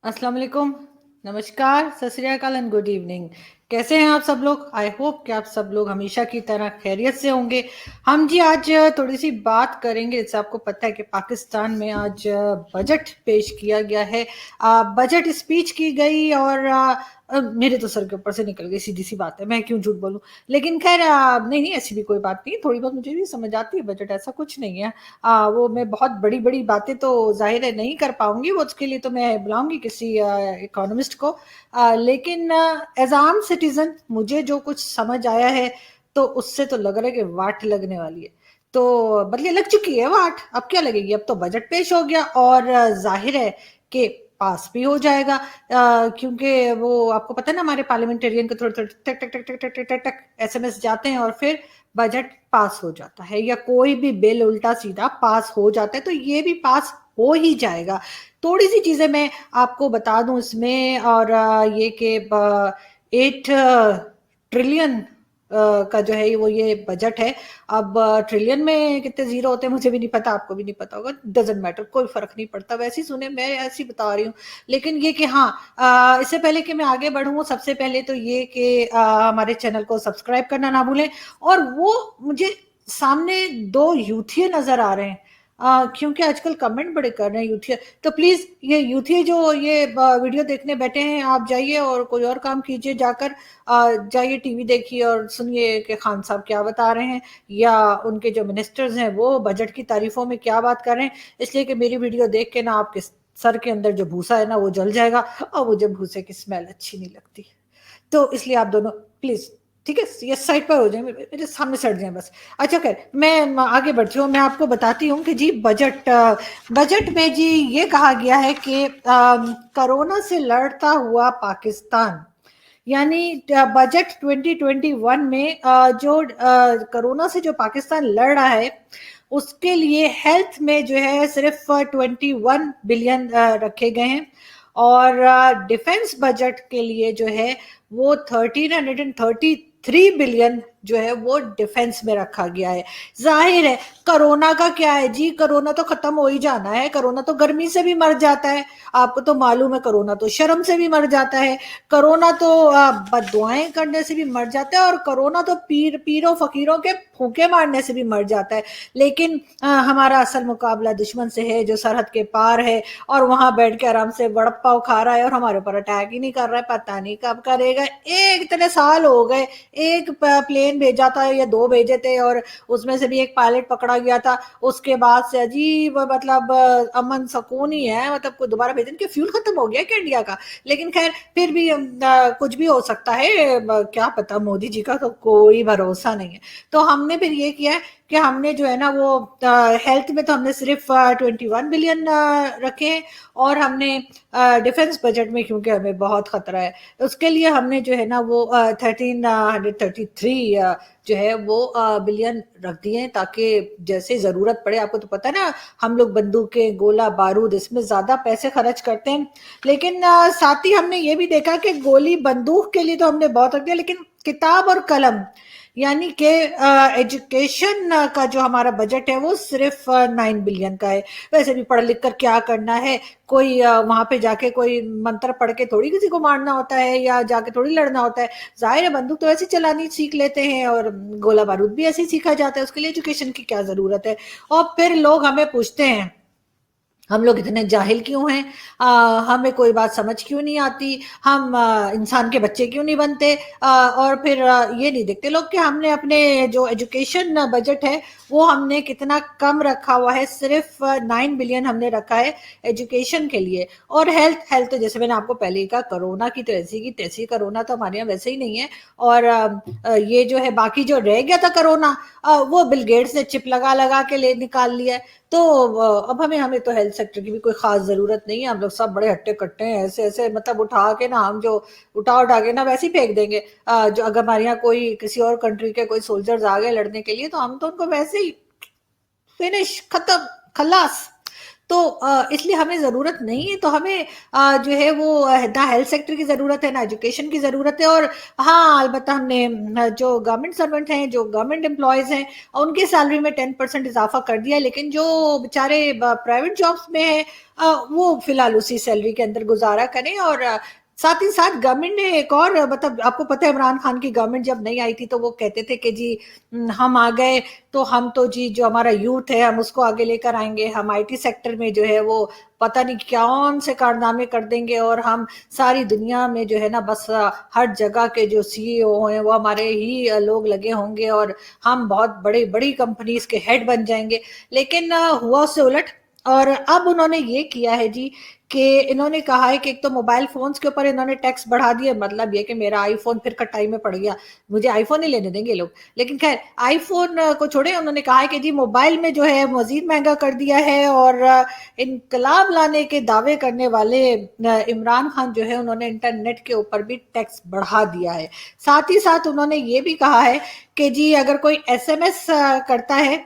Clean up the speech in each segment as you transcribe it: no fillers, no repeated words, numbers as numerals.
अस्सलाम वालेकुम, नमस्कार, सत श्री अकाल एंड गुड इवनिंग। कैसे हैं आप सब लोग? आई होप कि आप सब लोग हमेशा की तरह खैरियत से होंगे। हम जी आज थोड़ी सी बात करेंगे। जैसे आपको पता है कि पाकिस्तान में आज बजट पेश किया गया है, बजट स्पीच की गई और मेरे तो सर के ऊपर से निकल गई, सीधी सी बात है, मैं क्यों झूठ बोलूं। लेकिन खैर नहीं नहीं, ऐसी भी कोई बात नहीं, थोड़ी बहुत मुझे भी समझ आती है बजट, ऐसा कुछ नहीं है। वो मैं बहुत बड़ी बड़ी बातें तो जाहिर है नहीं कर पाऊंगी, वो उसके लिए तो मैं बुलाऊंगी किसी इकोनॉमिस्ट को। लेकिन एज आम सिटीजन मुझे जो कुछ समझ आया है, तो उससे तो लग रहा है कि वाट लगने वाली है। तो बदले लग चुकी है वाट, अब क्या लगेगी? अब तो बजट पेश हो गया और जाहिर है कि पास भी हो जाएगा। क्योंकि वो आपको पता है ना, हमारे पार्लियामेंटेरियन को थोड़े थोड़े टक टक टक टक टक टक टक टक एसएमएस जाते हैं और फिर बजट पास हो जाता है, या कोई भी बिल उल्टा सीधा पास हो जाता है, तो ये भी पास हो ही जाएगा। थोड़ी सी चीजें मैं आपको बता दूं इसमें, और ये कि 8 ट्रिलियन का जो है वो ये बजट है। अब ट्रिलियन में कितने जीरो होते हैं मुझे भी नहीं पता, आपको भी नहीं पता होगा, डजेंट मैटर, कोई फर्क नहीं पड़ता, वैसे ही सुने, मैं ऐसी बता रही हूँ। लेकिन ये कि हाँ, इससे पहले कि मैं आगे बढ़ूँ, सबसे पहले तो ये कि हमारे चैनल को सब्सक्राइब करना ना भूलें। और वो मुझे सामने दो यूथिये नजर आ रहे हैं, क्योंकि आजकल कमेंट बड़े कर रहे हैं यूथिया, तो प्लीज ये यूथिया जो ये वीडियो देखने बैठे हैं, आप जाइए और कोई और काम कीजिए, जाकर जाइए टीवी देखिए और सुनिए कि खान साहब क्या बता रहे हैं, या उनके जो मिनिस्टर्स हैं वो बजट की तारीफों में क्या बात कर रहे हैं। इसलिए कि मेरी वीडियो देख के ना आपके सर के अंदर जो भूसा है ना वो जल जाएगा, और मुझे भूसे की स्मेल अच्छी नहीं लगती। तो इसलिए आप दोनों प्लीज, ठीक है, ये साइड पर हो जाए, मेरे सामने सट जाए बस। अच्छा खैर, मैं आगे बढ़ती हूँ, मैं आपको बताती हूँ कि जी बजट में जी ये कहा गया है कि कोरोना से लड़ता हुआ पाकिस्तान, यानी बजट 2021 में जो कोरोना से जो पाकिस्तान लड़ रहा है, उसके लिए हेल्थ में जो है सिर्फ 21 बिलियन रखे गए हैं। और डिफेंस बजट के लिए जो है वो 1333 बिलियन जो है वो डिफेंस में रखा गया है। जाहिर है, कोरोना का क्या है जी, कोरोना तो खत्म हो ही जाना है, कोरोना तो गर्मी से भी मर जाता है, आपको तो मालूम है, कोरोना तो शर्म से भी मर जाता है, कोरोना तो बददुआएं करने से भी मर जाता है, और कोरोना तो पीरों फकीरों के फूके मारने से भी मर जाता है। लेकिन हमारा असल मुकाबला दुश्मन से है जो सरहद के पार है, और वहां बैठ के आराम से वड़ा पाव खा रहा है और हमारे ऊपर अटैक ही नहीं कर रहा है, पता नहीं कब करेगा। एक इतने साल हो गए, एक प्लेन भेजा था या दो भेजे थे, और उसमें से भी एक पायलट पकड़ा गया था, उसके बाद से अजीब मतलब अमन सुकून ही है, मतलब कोई दोबारा भेजने के फ्यूल खत्म हो गया क्या इंडिया का। लेकिन खैर फिर भी कुछ भी हो सकता है, क्या पता, मोदी जी का तो कोई भरोसा नहीं है। तो हमने फिर ये किया है कि हमने जो है ना वो हेल्थ में तो हमने सिर्फ 21 बिलियन रखे हैं, और हमने डिफेंस बजट में, क्योंकि हमें बहुत खतरा है, उसके लिए हमने जो है ना वो 1333 जो है वो बिलियन रख दिए हैं, ताकि जैसे जरूरत पड़े, आपको तो पता है ना, हम लोग बंदूकें, गोला बारूद, इसमें ज्यादा पैसे खर्च करते हैं। लेकिन साथ ही हमने ये भी देखा कि गोली बंदूक के लिए तो हमने बहुत रख दिया, लेकिन किताब और कलम, यानी कि एजुकेशन का जो हमारा बजट है वो सिर्फ 9 बिलियन का है। वैसे भी पढ़ लिख कर क्या करना है, कोई वहां पे जाके कोई मंत्र पढ़ के थोड़ी किसी को मारना होता है, या जाके थोड़ी लड़ना होता है। जाहिर है, बंदूक तो ऐसे चलानी सीख लेते हैं, और गोला बारूद भी ऐसे ही सीखा जाता है, उसके लिए एजुकेशन की क्या जरूरत है। और फिर लोग हमें पूछते हैं हम लोग इतने जाहिल क्यों हैं, हमें कोई बात समझ क्यों नहीं आती, हम इंसान के बच्चे क्यों नहीं बनते। और फिर ये नहीं देखते लोग कि हमने अपने जो एजुकेशन बजट है वो हमने कितना कम रखा हुआ है, सिर्फ 9 बिलियन हमने रखा है एजुकेशन के लिए। और हेल्थ हेल्थ तो जैसे मैंने आपको पहले ही कहा, कोरोना की तो ऐसी की तैसी, कोरोना तो हमारे यहाँ वैसे ही नहीं है। और ये जो है बाकी जो रह गया था कोरोना, वो बिल गेट्स ने चिप लगा लगा के ले निकाल लिया है। तो अब हमें हमें तो हेल्थ सेक्टर की भी कोई खास जरूरत नहीं है, हम लोग सब बड़े हट्टे कट्टे हैं, ऐसे ऐसे मतलब उठा के ना, हम जो उठा उठा के ना वैसे ही फेंक देंगे। जो अगर हमारे यहाँ कोई किसी और कंट्री के कोई सोल्जर्स आ गए लड़ने के लिए, तो हम तो उनको वैसे ही फिनिश, खत्म, खलास। تو اس لیے ہمیں ضرورت نہیں ہے، تو ہمیں جو ہے وہ نہ ہیلتھ سیکٹر کی ضرورت ہے، نہ ایجوکیشن کی ضرورت ہے. اور ہاں البتہ ہم نے جو گورنمنٹ سرونٹ ہیں، جو گورنمنٹ امپلائیز ہیں، ان کی سیلری میں 10% اضافہ کر دیا، لیکن جو بیچارے پرائیویٹ جابس میں ہیں وہ فی الحال اسی سیلری کے اندر گزارا کریں. اور ساتھ ہی ساتھ گورنمنٹ نے ایک اور مطلب آپ کو پتہ ہے عمران خان کی گورنمنٹ جب نہیں آئی تھی تو وہ کہتے تھے کہ جی ہم آ گئے تو ہم تو جی جو ہمارا یوتھ ہے ہم اس کو آگے لے کر آئیں گے، ہم آئی ٹی سیکٹر میں جو ہے وہ پتہ نہیں کون سے کارنامے کر دیں گے، اور ہم ساری دنیا میں جو ہے نا بس ہر جگہ کے جو سی ای او ہیں وہ ہمارے ہی لوگ لگے ہوں گے، اور ہم بہت بڑی کمپنیز کے ہیڈ بن جائیں گے. لیکن ہوا اس سے الٹ. اور اب انہوں نے یہ کیا ہے جی کہ انہوں نے کہا ہے کہ ایک تو موبائل فونز کے اوپر انہوں نے ٹیکس بڑھا دیا، مطلب یہ کہ میرا آئی فون پھر کٹائی میں پڑ گیا، مجھے آئی فون نہیں لینے دیں گے لوگ. لیکن خیر آئی فون کو چھوڑے، انہوں نے کہا ہے کہ جی موبائل میں جو ہے مزید مہنگا کر دیا ہے، اور انقلاب لانے کے دعوے کرنے والے عمران خان جو ہے انہوں نے انٹرنیٹ کے اوپر بھی ٹیکس بڑھا دیا ہے. ساتھ ہی ساتھ انہوں نے یہ بھی کہا ہے کہ جی اگر کوئی ایس ایم ایس کرتا ہے،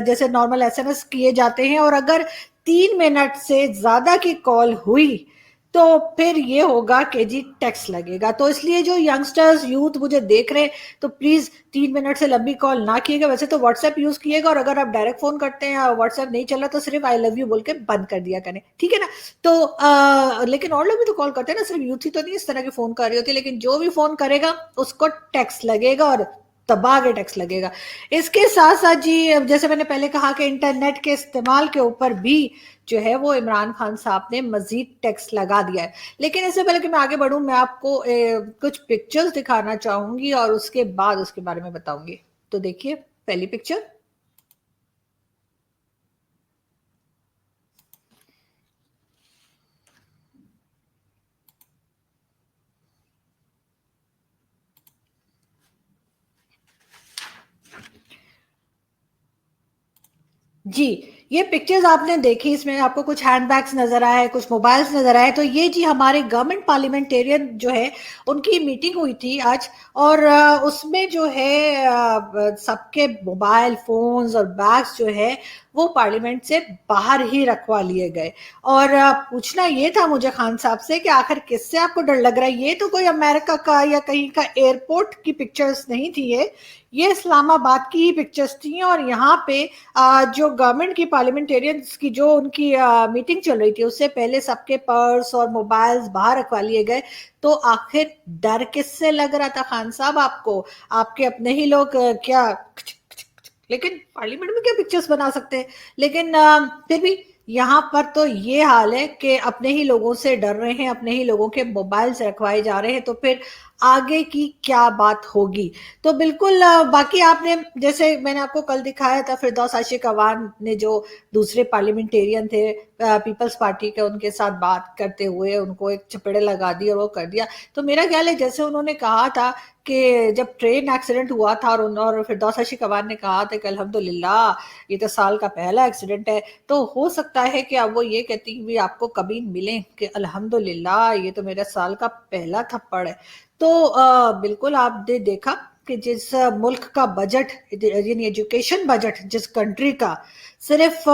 جیسے نارمل ایس ایم ایس کیے جاتے ہیں، اور اگر 3 منٹ سے زیادہ کی کال ہوئی تو پھر یہ ہوگا کہ جی ٹیکس لگے گا. تو اس لیے جو ینگسٹرز یوتھ مجھے دیکھ رہے ہیں تو پلیز 3 منٹ سے لمبی کال نہ کیے گا. ویسے تو واٹس ایپ یوز کیے گا، اور اگر آپ ڈائریکٹ فون کرتے ہیں اور واٹس ایپ نہیں چل رہا تو صرف آئی لو یو بول کے بند کر دیا کریں، ٹھیک ہے نا. تو لیکن اور لوگ بھی تو کال کرتے ہیں نا، صرف یوتھ ہی تو نہیں اس طرح کے فون کر رہی ہوتی، لیکن جو بھی فون کرے گا اس کو ٹیکس لگے گا، اور تباہ کے ٹیکس لگے گا. اس کے ساتھ ساتھ جی جیسے میں نے پہلے کہا کہ انٹرنیٹ کے استعمال کے اوپر بھی جو ہے وہ عمران خان صاحب نے مزید ٹیکس لگا دیا ہے. لیکن اس سے پہلے کہ میں آگے بڑھوں، میں آپ کو کچھ پکچرز دکھانا چاہوں گی اور اس کے بعد اس کے بارے میں بتاؤں گی. تو دیکھیے پہلی پکچر. جی یہ پکچرز آپ نے دیکھی، اس میں آپ کو کچھ ہینڈ بیگز نظر آئے، کچھ موبائلز نظر آئے. تو یہ جی ہمارے گورنمنٹ پارلیمنٹیرین جو ہے ان کی میٹنگ ہوئی تھی آج، اور اس میں جو ہے سب کے موبائل فونز اور بیگز جو ہے وہ پارلیمنٹ سے باہر ہی رکھوا لیے گئے. اور پوچھنا یہ تھا مجھے خان صاحب سے کہ آخر کس سے آپ کو ڈر لگ رہا ہے؟ یہ تو کوئی امریکہ کا یا کہیں کا ایئرپورٹ کی پکچرز نہیں تھی، یہ اسلام آباد کی ہی پکچرز تھیں. اور یہاں پہ جو گورنمنٹ کی پارلیمنٹیرینز کی جو ان کی میٹنگ چل رہی تھی اس سے پہلے سب کے پرس اور موبائلز باہر رکھوا لیے گئے. تو آخر ڈر کس سے لگ رہا تھا خان صاحب آپ کو؟ آپ کے اپنے ہی لوگ کیا، لیکن پارلیمنٹ میں کیا پکچرز بنا سکتے ہیں. لیکن پھر بھی یہاں پر تو یہ حال ہے کہ اپنے ہی لوگوں سے ڈر رہے ہیں، اپنے ہی لوگوں کے موبائل سے رکھوائے جا رہے ہیں، تو پھر آگے کی کیا بات ہوگی؟ تو بالکل باقی آپ نے جیسے میں نے آپ کو کل دکھایا تھا فردوس عاشق اعوان نے جو دوسرے پارلیمنٹیرین تھے پیپلز پارٹی کے، ان کے ساتھ بات کرتے ہوئے ان کو ایک چپیڑے لگا دی اور وہ کر دیا. تو میرا خیال ہے جیسے انہوں نے کہا تھا کہ جب ٹرین ایکسیڈنٹ ہوا تھا اور فردوس عاشق اعوان نے کہا تھا کہ الحمدللہ یہ تو سال کا پہلا ایکسیڈنٹ ہے، تو ہو سکتا ہے کہ اب وہ یہ کہتی بھی آپ کو کبھی ملیں کہ الحمدللہ یہ تو میرا سال کا پہلا تھپڑ ہے. تو بالکل آپ نے دیکھا کہ جس ملک کا بجٹ یعنی ایجوکیشن بجٹ جس کنٹری کا صرف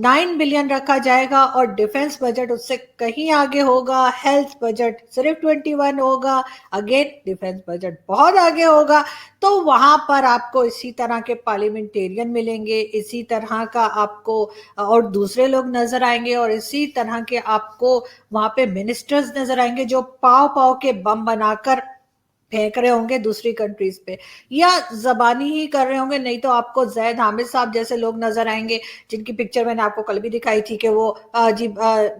9 بلین رکھا جائے گا، اور ڈیفنس بجٹ اس سے کہیں آگے ہوگا، ہیلتھ بجٹ صرف 21 ہوگا، اگین ڈیفنس بجٹ بہت آگے ہوگا. تو وہاں پر آپ کو اسی طرح کے پارلیمنٹیرین ملیں گے، اسی طرح کا آپ کو اور دوسرے لوگ نظر آئیں گے، اور اسی طرح کے آپ کو وہاں پہ منسٹرز نظر آئیں گے جو پاؤ پاؤ کے بم بنا کر پھینک رہے ہوں گے دوسری کنٹریز پہ، یا زبانی ہی کر رہے ہوں گے. نہیں تو آپ کو زید حامد صاحب جیسے لوگ نظر آئیں گے جن کی پکچر میں نے آپ کو کل بھی دکھائی تھی کہ وہ جی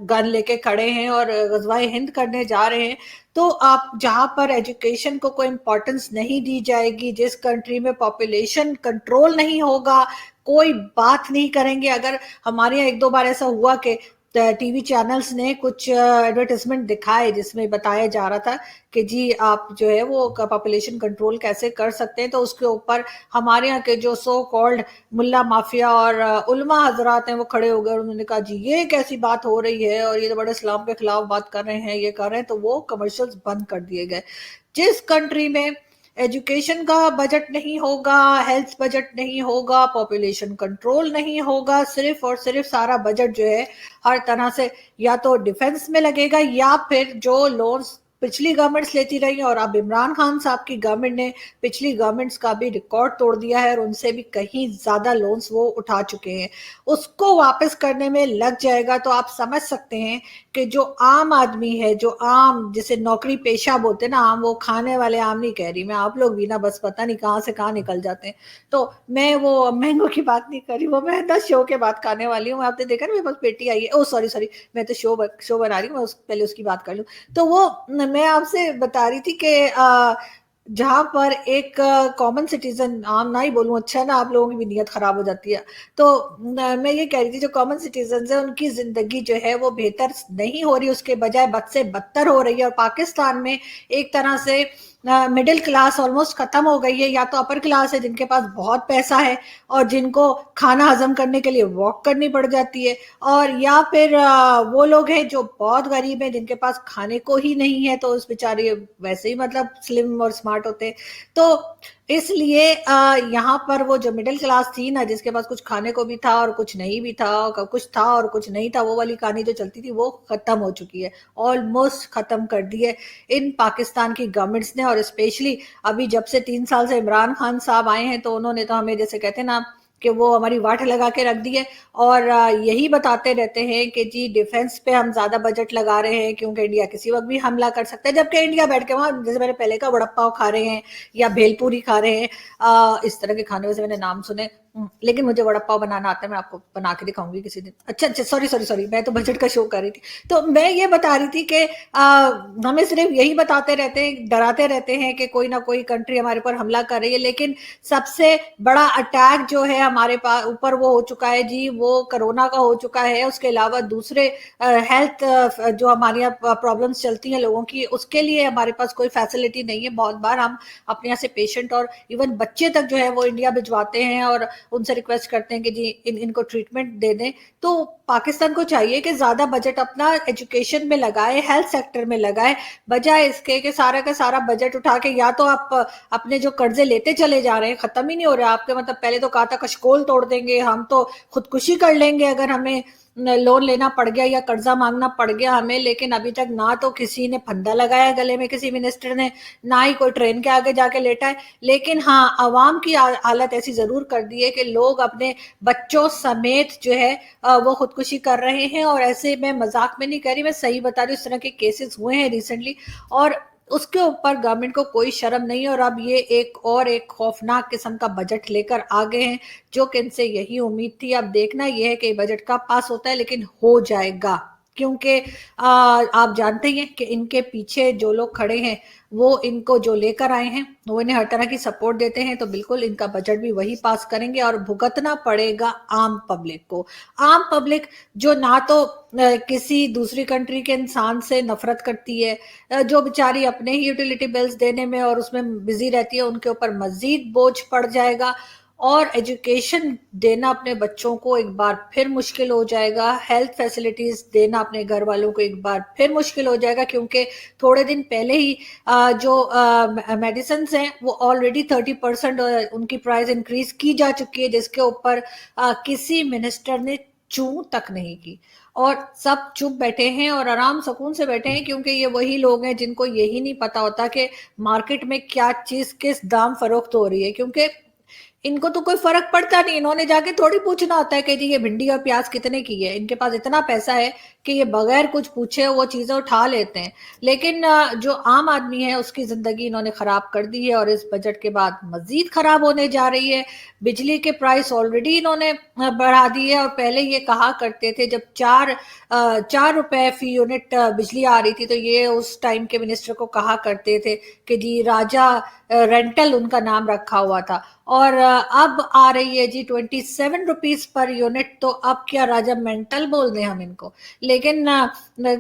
گن لے کے کھڑے ہیں اور غزوہ ہند کرنے جا رہے ہیں. تو آپ جہاں پر ایجوکیشن کو کوئی امپورٹنس نہیں دی جائے گی، جس کنٹری میں پاپولیشن کنٹرول نہیں ہوگا، کوئی بات نہیں کریں گے. اگر ہمارے یہاں ایک دو بار ایسا ہوا کہ ٹی وی چینلز نے کچھ ایڈورٹیزمنٹ دکھائے جس میں بتایا جا رہا تھا کہ جی آپ جو ہے وہ پاپولیشن کنٹرول کیسے کر سکتے ہیں، تو اس کے اوپر ہمارے یہاں کے جو سو کالڈ ملا مافیا اور علماء حضرات ہیں وہ کھڑے ہو گئے اور انہوں نے کہا جی یہ کیسی بات ہو رہی ہے، اور یہ تو بڑے اسلام کے خلاف بات کر رہے ہیں، یہ کر رہے ہیں. تو وہ کمرشلز بند کر دیے گئے. جس کنٹری میں एजुकेशन का बजट नहीं होगा, हेल्थ बजट नहीं होगा, पॉपुलेशन कंट्रोल नहीं होगा, सिर्फ और सिर्फ सारा बजट जो है हर तरह से या तो डिफेंस में लगेगा या फिर जो लोन्स पिछली गवर्नमेंट्स लेती रही और अब इमरान खान साहब की गवर्नमेंट ने पिछली गवर्नमेंट्स का भी रिकॉर्ड तोड़ दिया है और उनसे भी कहीं ज्यादा लोन्स वो उठा चुके हैं, उसको वापस करने में लग जाएगा। तो आप समझ सकते हैं कि जो आम आदमी है, जो आम जिसे नौकरी पेशा बोलते हैं ना, आम वो खाने वाले आम नहीं कह रही मैं, आप लोग भी ना बस पता नहीं कहाँ से कहाँ निकल जाते हैं। तो मैं वो मैंगो की बात नहीं कर रही, वो मैं 10 शो के बाद खाने वाली हूँ। आपने देखा ना मेरे पास बेटी आई है, ओ सॉरी सॉरी, मैं तो शो बना रही हूँ, मैं पहले उसकी बात कर लूँ। तो वो मैं आपसे बता रही थी कि जहां पर एक कॉमन सिटीजन, आम ना ही बोलूं अच्छा ना, आप लोगों की भी नीयत खराब हो जाती है। तो मैं ये कह रही थी जो कॉमन सिटीजन है उनकी जिंदगी जो है वो बेहतर नहीं हो रही, उसके बजाय बद से बदतर हो रही है। और पाकिस्तान में एक तरह से मिडिल क्लास ऑलमोस्ट खत्म हो गई है, या तो अपर क्लास है जिनके पास बहुत पैसा है और जिनको खाना हजम करने के लिए वॉक करनी पड़ जाती है, और या फिर वो लोग हैं जो बहुत गरीब हैं जिनके पास खाने को ही नहीं है, तो उस बेचारे वैसे ही मतलब स्लिम और स्मार्ट होते हैं। तो इसलिए यहाँ पर वो जो मिडिल क्लास थी ना, जिसके पास कुछ खाने को भी था और कुछ नहीं भी था, और कुछ था और कुछ नहीं था, वो वाली कहानी जो चलती थी वो खत्म हो चुकी है, ऑलमोस्ट खत्म कर दी है इन पाकिस्तान की गवर्नमेंट्स ने। और स्पेशली अभी जब से 3 साल से इमरान खान साहब आए हैं, तो उन्होंने तो हमें जैसे कहते हैं ना कि वो हमारी वाट लगा के रख दी है, और यही बताते रहते हैं कि जी डिफेंस पे हम ज्यादा बजट लगा रहे हैं क्योंकि इंडिया किसी वक्त भी हमला कर सकता है, जबकि इंडिया बैठ के वहां जैसे मैंने पहले का वड़ा पाव खा रहे हैं या भेलपूरी खा रहे हैं, इस तरह के खाने वैसे मैंने नाम सुने, लेकिन मुझे वड़ा पाव बनाना आता है, मैं आपको बना के दिखाऊंगी किसी दिन। अच्छा अच्छा, सॉरी सॉरी सॉरी, मैं तो बजट का शो कर रही थी। तो मैं ये बता रही थी कि हमें सिर्फ यही बताते रहते हैं, डराते रहते हैं कि कोई ना कोई कंट्री हमारे ऊपर हमला कर रही है, लेकिन सबसे बड़ा अटैक जो है हमारे पास ऊपर वो हो चुका है जी, वो कोरोना का हो चुका है। उसके अलावा दूसरे हेल्थ जो हमारे यहाँ प्रॉब्लम्स चलती हैं लोगों की, उसके लिए हमारे पास कोई फैसिलिटी नहीं है। बहुत बार हम अपने यहाँ से पेशेंट और इवन बच्चे तक जो है वो इंडिया भिजवाते हैं और उनसे रिक्वेस्ट करते हैं कि जी इनको ट्रीटमेंट दे दें। तो पाकिस्तान को चाहिए कि ज्यादा बजट अपना एजुकेशन में लगाए, हेल्थ सेक्टर में लगाए, बजाय इसके कि सारा का सारा बजट उठा के या तो आप अपने जो कर्जे लेते चले जा रहे हैं, खत्म ही नहीं हो रहा आपके, मतलब पहले तो कहा था कशकोल तोड़ देंगे, हम तो खुदकुशी कर लेंगे अगर हमें लोन लेना पड़ गया या कर्जा मांगना पड़ गया हमें, लेकिन अभी तक ना तो किसी ने फंदा लगाया गले में, किसी मिनिस्टर ने, ना ही कोई ट्रेन के आगे जाके लेटा है। लेकिन हाँ, अवाम की हालत ऐसी जरूर कर दी है कि लोग अपने बच्चों समेत जो है वो खुदकुशी कर रहे हैं। और ऐसे मैं मजाक में नहीं कह रही, मैं सही बता रही हूँ, इस तरह के केसेस हुए हैं रिसेंटली, और उसके ऊपर गवर्नमेंट को कोई शर्म नहीं। और अब ये एक खौफनाक किस्म का बजट लेकर आ गए हैं, जो कि इनसे यही उम्मीद थी। अब देखना ये है कि बजट का पास होता है, लेकिन हो जाएगा, क्योंकि आप जानते ही हैं कि इनके पीछे जो लोग खड़े हैं वो इनको जो लेकर आए हैं वो इन्हें हर तरह की सपोर्ट देते हैं, तो बिल्कुल इनका बजट भी वही पास करेंगे और भुगतना पड़ेगा आम पब्लिक को। आम पब्लिक जो ना तो किसी दूसरी कंट्री के इंसान से नफरत करती है, जो बेचारी अपने ही यूटिलिटी बिल्स देने में और उसमें बिजी रहती है, उनके ऊपर मजीद बोझ पड़ जाएगा, और एजुकेशन देना अपने बच्चों को एक बार फिर मुश्किल हो जाएगा, हेल्थ फैसिलिटीज देना अपने घर वालों को एक बार फिर मुश्किल हो जाएगा, क्योंकि थोड़े दिन पहले ही जो मेडिसिन हैं वो ऑलरेडी 30% उनकी प्राइस इंक्रीज की जा चुकी है, जिसके ऊपर किसी मिनिस्टर ने चूं तक नहीं की, और सब चुप बैठे हैं और आराम सुकून से बैठे हैं, क्योंकि ये वही लोग हैं जिनको यही नहीं पता होता कि मार्केट में क्या चीज किस दाम फरोख्त हो रही है, क्योंकि इनको तो कोई फर्क पड़ता नहीं, इन्होंने जाके थोड़ी पूछना होता है कि जी ये भिंडी और प्याज कितने की है। इनके पास इतना पैसा है कि ये बगैर कुछ पूछे वो चीजें उठा लेते हैं। लेकिन जो आम आदमी है उसकी जिंदगी इन्होंने खराब कर दी है, और इस बजट के बाद मजीद खराब होने जा रही है। बिजली के प्राइस ऑलरेडी इन्होंने बढ़ा दी है, और पहले ये कहा करते थे जब 4 रुपए फी यूनिट बिजली आ रही थी, तो ये उस टाइम के मिनिस्टर को कहा करते थे कि जी राजा रेंटल उनका नाम रखा हुआ था, और अब आ रही है जी 27 रुपीज पर यूनिट, तो अब क्या राजा मेंटल बोल दें हम इनको। लेकिन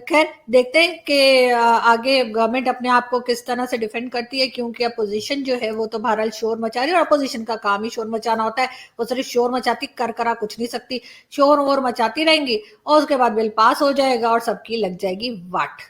खैर देखते हैं कि आगे गवर्नमेंट अपने आप को किस तरह से डिफेंड करती है, क्योंकि अपोजिशन जो है वो तो बहरहाल शोर मचा रही है, और अपोजिशन का काम ही शोर मचाना होता है। वो सिर्फ शोर मचाती कर करा कुछ नहीं सकती, शोर वोर मचाती रहेंगी और उसके बाद बिल पास हो जाएगा और सबकी लग जाएगी वाट।